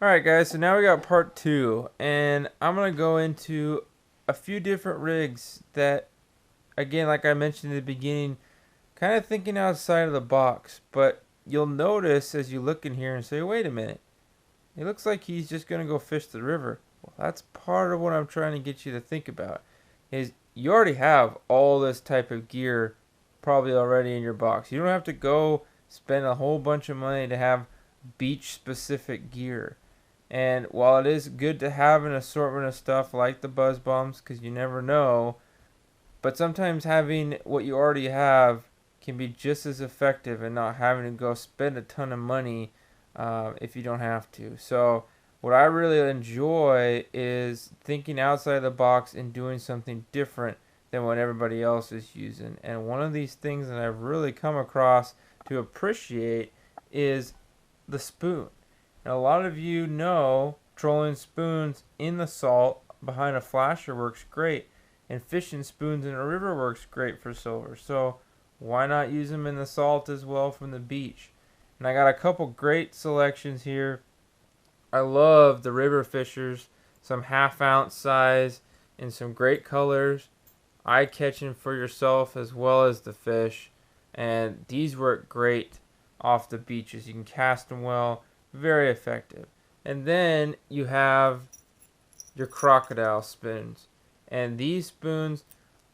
Alright guys, so now we got part 2, and I'm going to go into a few different rigs that, again, like I mentioned in the beginning, kind of thinking outside of the box, but you'll notice as you look in here and say, wait a minute, it looks like he's just going to go fish the river. Well, that's part of what I'm trying to get you to think about, is you already have all this type of gear probably already in your box. You don't have to go spend a whole bunch of money to have beach specific gear. And while it is good to have an assortment of stuff like the buzz bombs, because you never know, but sometimes having what you already have can be just as effective and not having to go spend a ton of money if you don't have to. So, what I really enjoy is thinking outside the box and doing something different than what everybody else is using. And one of these things that I've really come across to appreciate is the spoon. And a lot of you know trolling spoons in the salt behind a flasher works great, and fishing spoons in a river works great for silver. So why not use them in the salt as well from the beach? And I got a couple great selections here. I love the river fishers, some half-ounce size in some great colors, eye catching for yourself as well as the fish. And these work great off the beaches. You can cast them well, very effective. And then you have your crocodile spoons. And these spoons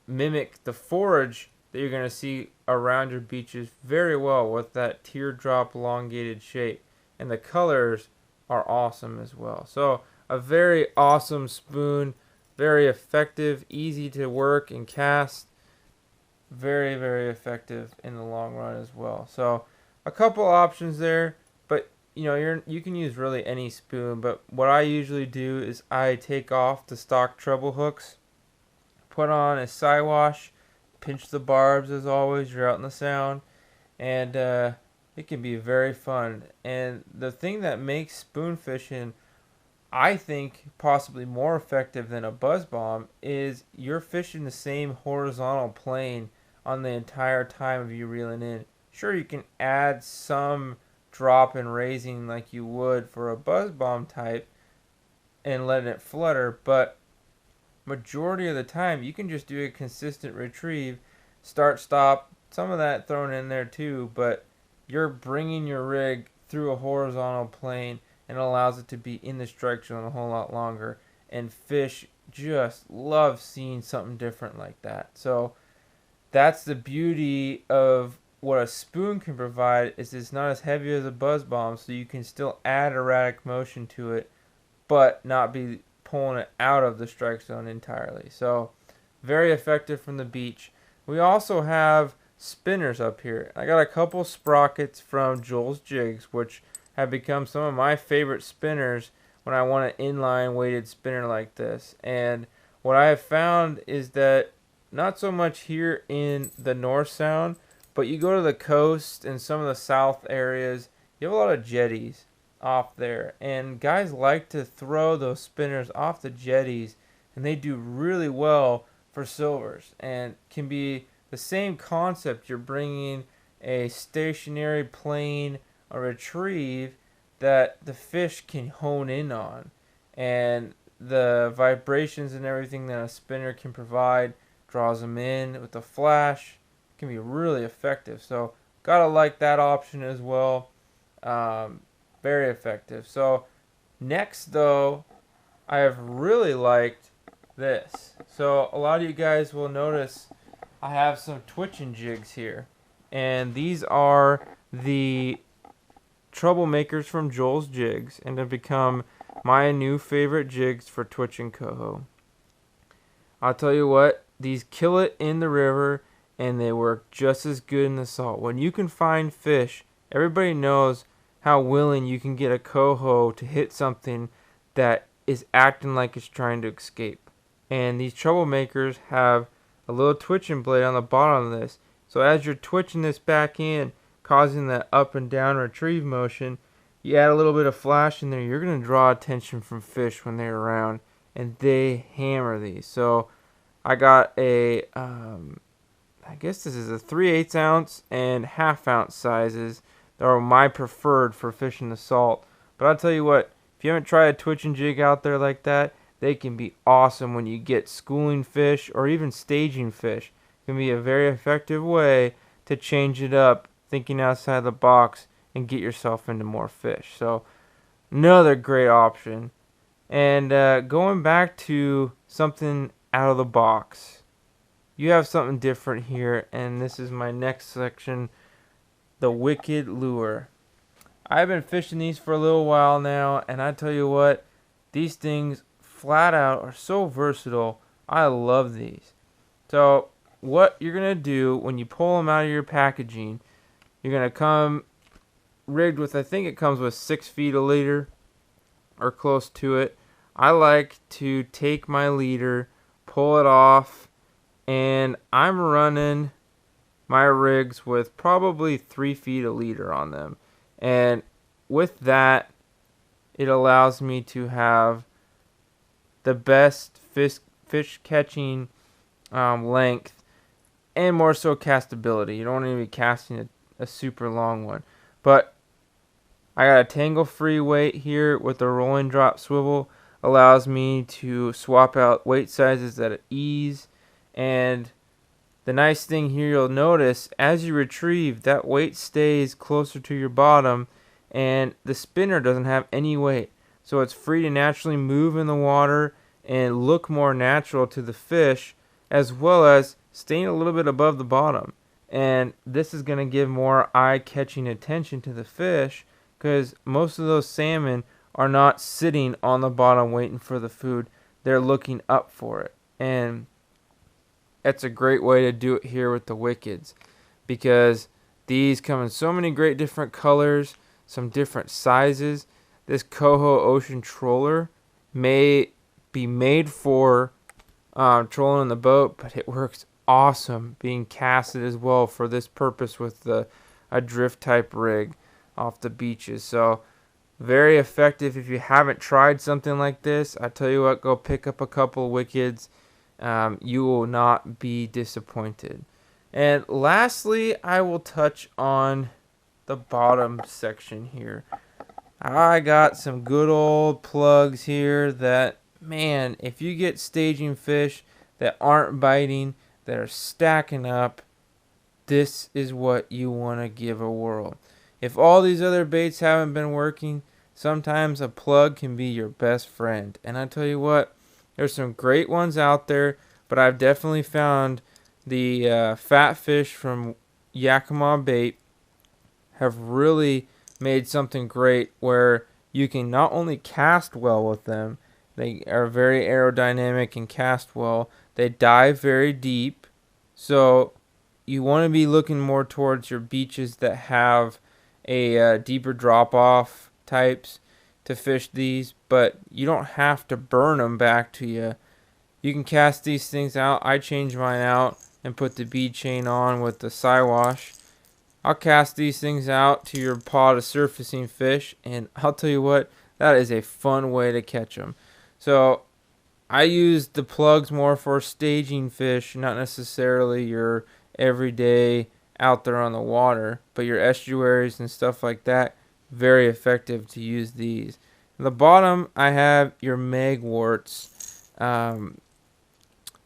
mimic the forage that you're going to see around your beaches very well with that teardrop elongated shape. And the colors are awesome as well. So a very awesome spoon, very effective, easy to work and cast. Very, very effective in the long run as well. So a couple options there, but you can use really any spoon, but what I usually do is I take off the stock treble hooks, put on a Siwash, pinch the barbs as always, you're out in the sound, and it can be very fun. And the thing that makes spoon fishing, I think, possibly more effective than a buzz bomb is you're fishing the same horizontal plane on the entire time of you reeling in. Sure, you can add some drop and raising like you would for a buzz bomb type and letting it flutter, but majority of the time you can just do a consistent retrieve, start stop, some of that thrown in there too, but you're bringing your rig through a horizontal plane and it allows it to be in the strike zone a whole lot longer, and fish just love seeing something different like that. So that's the beauty of what a spoon can provide, is it's not as heavy as a buzz bomb, so you can still add erratic motion to it but not be pulling it out of the strike zone entirely. So very effective from the beach. We also have spinners up here. I got a couple sprockets from Joel's Jigs, which have become some of my favorite spinners when I want an inline weighted spinner like this. And what I have found is that not so much here in the North Sound, but you go to the coast and some of the south areas, you have a lot of jetties off there. And guys like to throw those spinners off the jetties, and they do really well for silvers. And can be the same concept. You're bringing a stationary plane, a retrieve that the fish can hone in on. And the vibrations and everything that a spinner can provide draws them in with the flash. Can be really effective. So gotta like that option as well. Very effective. So next though, I have really liked this. So a lot of you guys will notice I have some twitching jigs here, and these are the troublemakers from Joel's Jigs, and have become my new favorite jigs for twitching coho. I'll tell you what, these kill it in the river, and they work just as good in the salt. When you can find fish, everybody knows how willing you can get a coho to hit something that is acting like it's trying to escape. And these troublemakers have a little twitching blade on the bottom of this. So as you're twitching this back in, causing that up and down retrieve motion, you add a little bit of flash in there, you're going to draw attention from fish when they're around, and they hammer these. So I got a, I guess this is a 3/8 ounce and half ounce sizes that are my preferred for fishing the salt. But I'll tell you what, If you haven't tried a twitch and jig out there like that, they can be awesome when you get schooling fish or even staging fish. It can be a very effective way to change it up, thinking outside the box, and get yourself into more fish. So another great option. And going back to something out of the box, you have something different here, and this is my next section, the Wicked Lure. I've been fishing these for a little while now, and I tell you what, these things flat out are so versatile. I love these. So what you're going to do when you pull them out of your packaging, you're going to come rigged with, I think it comes with 6 feet a leader or close to it. I like to take my leader, pull it off, and I'm running my rigs with probably 3 feet a leader on them. And with that, it allows me to have the best fish catching length, and more so castability. You don't want to be casting a super long one. But I got a tangle free weight here with the rolling drop swivel. Allows me to swap out weight sizes at ease. And the nice thing here, you'll notice as you retrieve, that weight stays closer to your bottom, and the spinner doesn't have any weight. So it's free to naturally move in the water and look more natural to the fish, as well as staying a little bit above the bottom. And this is going to give more eye-catching attention to the fish, because most of those salmon are not sitting on the bottom waiting for the food. They're looking up for it. And that's a great way to do it here with the Wickeds, because these come in so many great different colors, some different sizes. This Coho Ocean Troller may be made for trolling in the boat, but it works awesome being casted as well for this purpose with a drift type rig off the beaches. So very effective. If you haven't tried something like this, I tell you what, go pick up a couple of Wickeds. You will not be disappointed. And lastly, I will touch on the bottom section here. I got some good old plugs here that, man, if you get staging fish that aren't biting, that are stacking up, this is what you want to give a whirl. If all these other baits haven't been working, sometimes a plug can be your best friend. And I tell you what, there's some great ones out there, but I've definitely found the fat fish from Yakima Bait have really made something great where you can not only cast well with them, they are very aerodynamic and cast well. They dive very deep, so you want to be looking more towards your beaches that have a deeper drop-off types to fish these, but you don't have to burn them back to you. You can cast these things out. I change mine out and put the bead chain on with the Siwash. I'll cast these things out to your pod of surfacing fish, and I'll tell you what, that is a fun way to catch them. So I use the plugs more for staging fish, not necessarily your everyday out there on the water, but your estuaries and stuff like that, very effective to use these. At the bottom, I have your Magworts.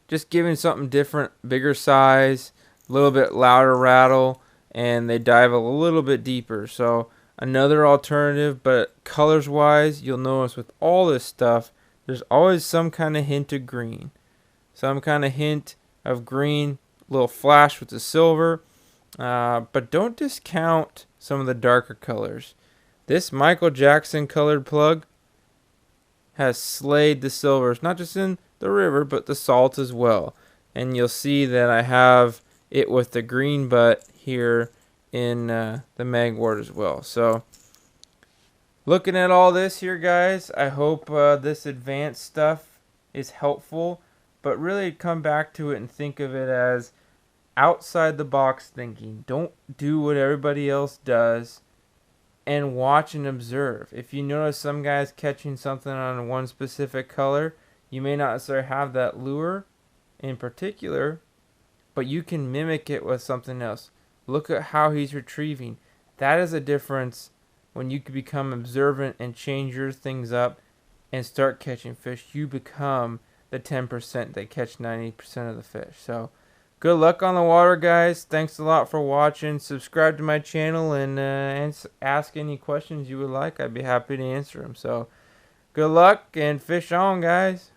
Just giving something different, bigger size, a little bit louder rattle, and they dive a little bit deeper. So another alternative, but colors wise, you'll notice with all this stuff, there's always some kind of hint of green. Some kind of hint of green, little flash with the silver. But don't discount some of the darker colors. This Michael Jackson colored plug has slayed the silvers, not just in the river, but the salt as well. And you'll see that I have it with the green butt here in the Magwort as well. So looking at all this here, guys, I hope this advanced stuff is helpful, but really come back to it and think of it as outside the box thinking. Don't do what everybody else does, and watch and observe. If you notice some guys catching something on one specific color, you may not necessarily have that lure in particular, but you can mimic it with something else. Look at how he's retrieving. That is a difference when you can become observant and change your things up and start catching fish, you become the 10% that catch 90% of the fish. So good luck on the water, guys. Thanks a lot for watching. Subscribe to my channel and ask any questions you would like. I'd be happy to answer them. So good luck and fish on, guys.